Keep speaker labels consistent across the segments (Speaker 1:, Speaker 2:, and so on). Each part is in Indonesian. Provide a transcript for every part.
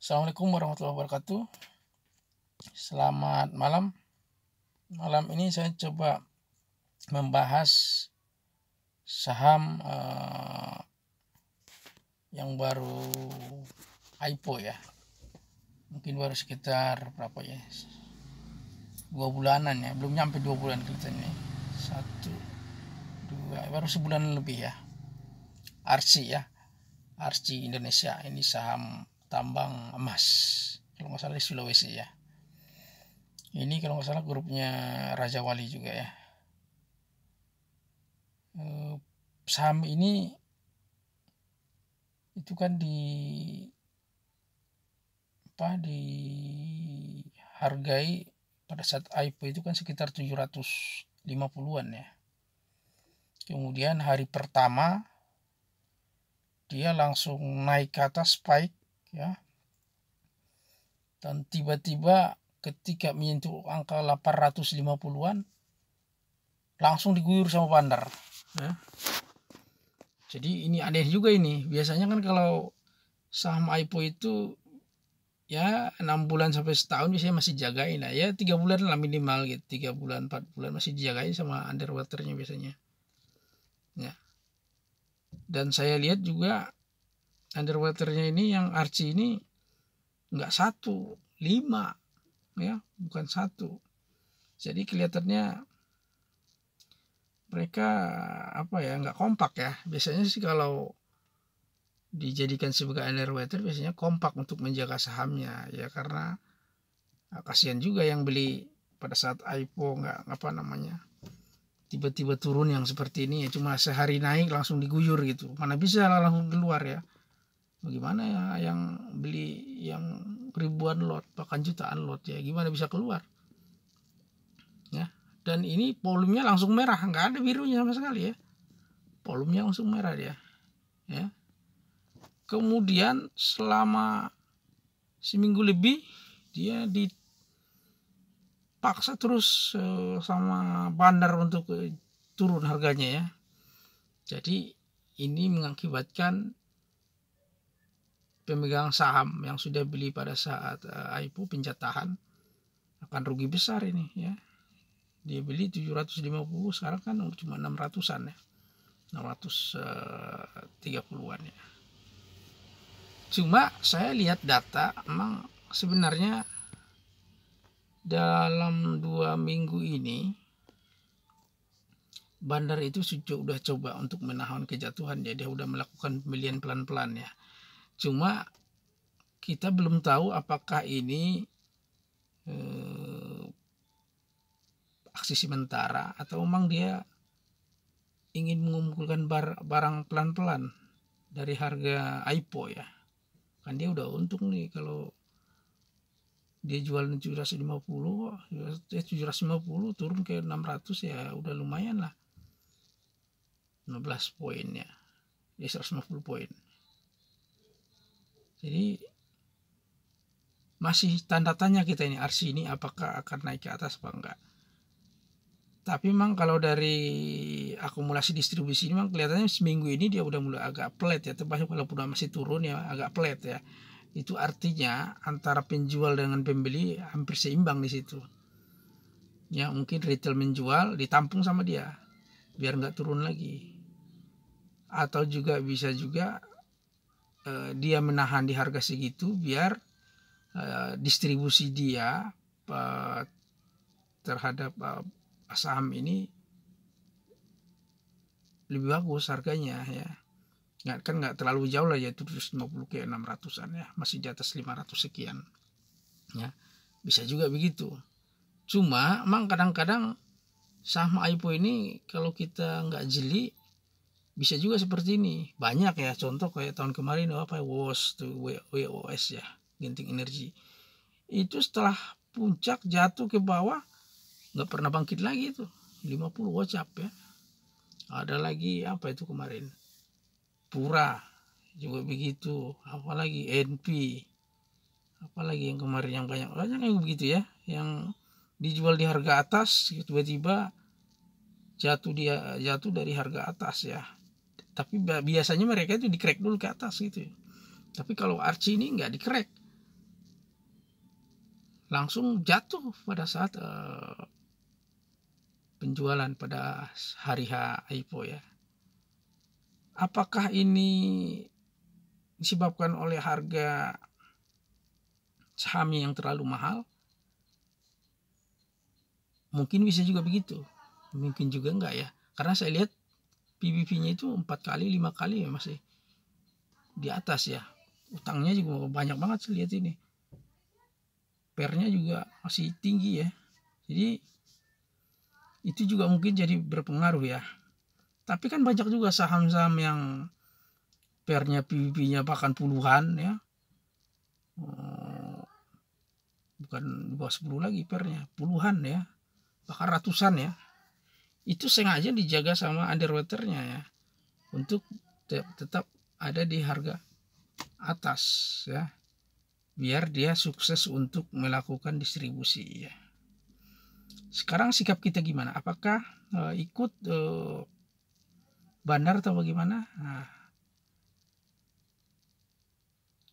Speaker 1: Assalamualaikum warahmatullahi wabarakatuh. Selamat malam. Malam ini saya coba membahas saham yang baru IPO ya. Mungkin baru sekitar berapa ya? 2 bulanan ya, belum nyampe 2 bulan kelihatannya. 1, 2, baru sebulan lebih ya. Arsi ya. Arsi Indonesia, ini saham tambang emas. Kalau nggak salah di Sulawesi ya. Ini kalau nggak salah grupnya Raja Wali juga ya. Saham ini itu kan dihargai pada saat IPO itu kan sekitar 750-an ya. Kemudian hari pertama dia langsung naik ke atas spike ya. Dan tiba-tiba ketika menyentuh angka 850-an langsung diguyur sama bandar ya. Jadi ini aneh juga ini. Biasanya kan kalau saham IPO itu ya 6 bulan sampai setahun biasanya masih jagain lah ya, 3 bulan lah minimal gitu, 3 bulan 4 bulan masih dijagain sama underwaternya biasanya ya. Dan saya lihat juga underwaternya ini yang Archie ini enggak 1, 5 ya, bukan 1. Jadi kelihatannya mereka enggak kompak ya. Biasanya sih kalau dijadikan sebagai underwater biasanya kompak untuk menjaga sahamnya ya, karena kasihan juga yang beli pada saat IPO tiba-tiba turun yang seperti ini ya, cuma sehari naik langsung diguyur gitu, mana bisa langsung keluar ya. Bagaimana ya yang beli yang ribuan lot bahkan jutaan lot ya, gimana bisa keluar ya. Dan ini volumenya langsung merah, nggak ada birunya sama sekali ya, volumenya langsung merah dia ya. Kemudian selama seminggu lebih dia dipaksa terus sama bandar untuk turun harganya ya. Jadi ini mengakibatkan pemegang saham yang sudah beli pada saat IPO penjatahan akan rugi besar ini ya. Dia beli 750, sekarang kan cuma 600-an ya, 630-an ya. Cuma saya lihat data, emang sebenarnya dalam 2 minggu ini bandar itu sudah coba untuk menahan kejatuhan ya, dia udah melakukan pembelian pelan-pelan ya. Cuma kita belum tahu apakah ini aksi sementara atau memang dia ingin mengumpulkan barang pelan-pelan dari harga IPO ya. Kan dia udah untung nih kalau dia jual 750 turun ke 600 ya, udah lumayan lah, 15 poin ya, 150 poin. Jadi masih tanda tanya kita ini, Arsi ini apakah akan naik ke atas apa enggak. Tapi memang kalau dari akumulasi distribusi ini memang kelihatannya seminggu ini dia udah mulai agak flat ya, termasuk walaupun masih turun ya agak flat ya. Itu artinya antara penjual dengan pembeli hampir seimbang di situ. Ya mungkin retail menjual ditampung sama dia biar nggak turun lagi. Atau juga bisa juga dia menahan di harga segitu biar distribusi dia terhadap saham ini lebih bagus harganya ya. Nggak terlalu jauh lah ya, 750 ke 600-an ya, masih di atas 500 sekian ya, bisa juga begitu. Cuma emang kadang-kadang saham IPO ini kalau kita nggak jeli bisa juga seperti ini. Banyak ya contoh kayak tahun kemarin WOS ya, Genting Energi itu setelah puncak jatuh ke bawah nggak pernah bangkit lagi, itu 50 gocap ya. Ada lagi itu kemarin Pura juga begitu, apalagi NP, apalagi yang kemarin yang banyak yang begitu ya, yang dijual di harga atas tiba-tiba jatuh dari harga atas ya. Tapi biasanya mereka itu di-crack dulu ke atas gitu. Tapi kalau Archie ini nggak di-crack, langsung jatuh pada saat penjualan pada hari H IPO ya. Apakah ini disebabkan oleh harga sahamnya yang terlalu mahal? Mungkin bisa juga begitu, mungkin juga enggak ya, karena saya lihat PBV-nya itu 4 kali 5 kali ya masih di atas ya. Utangnya juga banyak banget saya lihat ini, pernya juga masih tinggi ya. Jadi itu juga mungkin jadi berpengaruh ya. Tapi kan banyak juga saham-saham yang pernya PBV-nya bahkan puluhan ya, bukan di bawah 10 lagi pernya, puluhan ya, bahkan ratusan ya. Itu sengaja dijaga sama underwaternya ya, untuk tetap ada di harga atas ya, biar dia sukses untuk melakukan distribusi ya. Sekarang sikap kita gimana? Apakah ikut bandar atau bagaimana? Nah,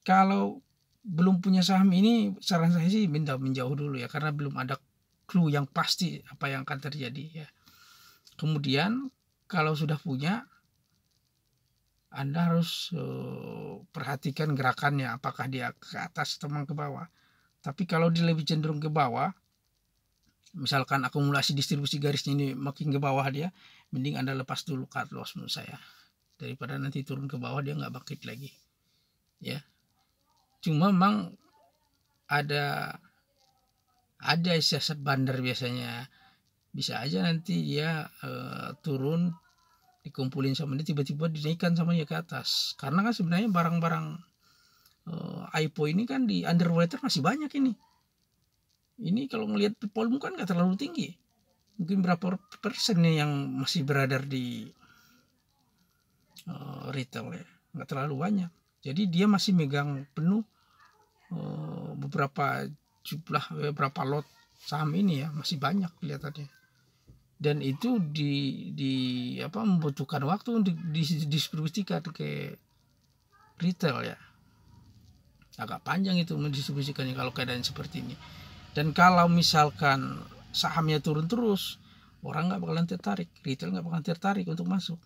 Speaker 1: kalau belum punya saham ini, saran saya sih menjauh dulu ya, karena belum ada clue yang pasti apa yang akan terjadi ya. Kemudian kalau sudah punya, Anda harus perhatikan gerakannya, apakah dia ke atas atau ke bawah. Tapi kalau dia lebih cenderung ke bawah, misalkan akumulasi distribusi garisnya ini makin ke bawah dia, mending Anda lepas dulu cut loss menurut saya, daripada nanti turun ke bawah dia nggak bangkit lagi ya. Cuma memang ada siasat bandar biasanya, bisa aja nanti dia turun, dikumpulin sama dia, tiba-tiba dinaikkan sama dia ke atas. Karena kan sebenarnya barang-barang IPO ini kan di underwater masih banyak ini. Ini kalau ngelihat volume kan nggak terlalu tinggi, mungkin berapa persen nih yang masih beredar di retail ya, nggak terlalu banyak. Jadi dia masih megang penuh beberapa jumlah, beberapa lot saham ini ya, masih banyak kelihatannya. Dan itu membutuhkan waktu untuk didistribusikan ke retail ya, agak panjang itu mendistribusikannya kalau keadaan seperti ini. Dan kalau misalkan sahamnya turun terus, orang nggak bakalan tertarik, retail nggak bakalan tertarik untuk masuk.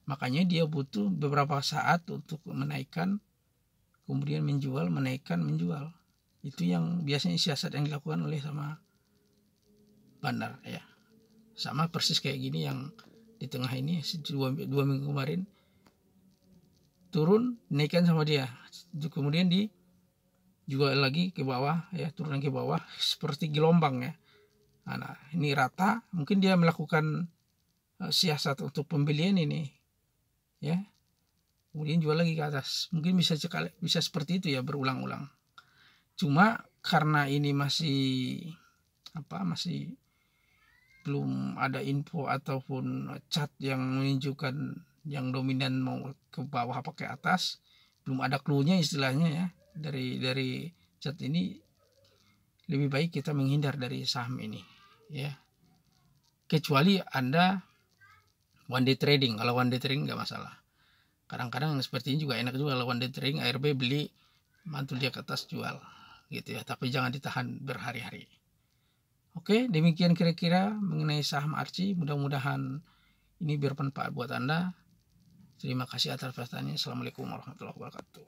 Speaker 1: Makanya dia butuh beberapa saat untuk menaikkan, kemudian menjual, menaikkan, menjual. Itu yang biasanya siasat yang dilakukan oleh sama bandar ya. Sama persis kayak gini yang di tengah ini, dua minggu kemarin turun, naikkan sama dia, kemudian dijual lagi ke bawah ya, turun ke bawah seperti gelombang ya. Nah ini rata, mungkin dia melakukan siasat untuk pembelian ini ya, kemudian jual lagi ke atas. Mungkin bisa seperti itu ya, berulang-ulang. Cuma karena ini masih belum ada info ataupun chart yang menunjukkan yang dominan mau ke bawah apa ke atas, belum ada clue-nya istilahnya ya. Dari chart ini lebih baik kita menghindar dari saham ini ya, kecuali Anda one day trading. Kalau one day trading nggak masalah, kadang-kadang seperti ini juga enak juga. Kalau one day trading, ARB beli, mantul dia ke atas, jual gitu ya, tapi jangan ditahan berhari-hari. Oke, demikian kira-kira mengenai saham ARCI. Mudah-mudahan ini bermanfaat buat Anda. Terima kasih atas perhatiannya. Assalamualaikum warahmatullahi wabarakatuh.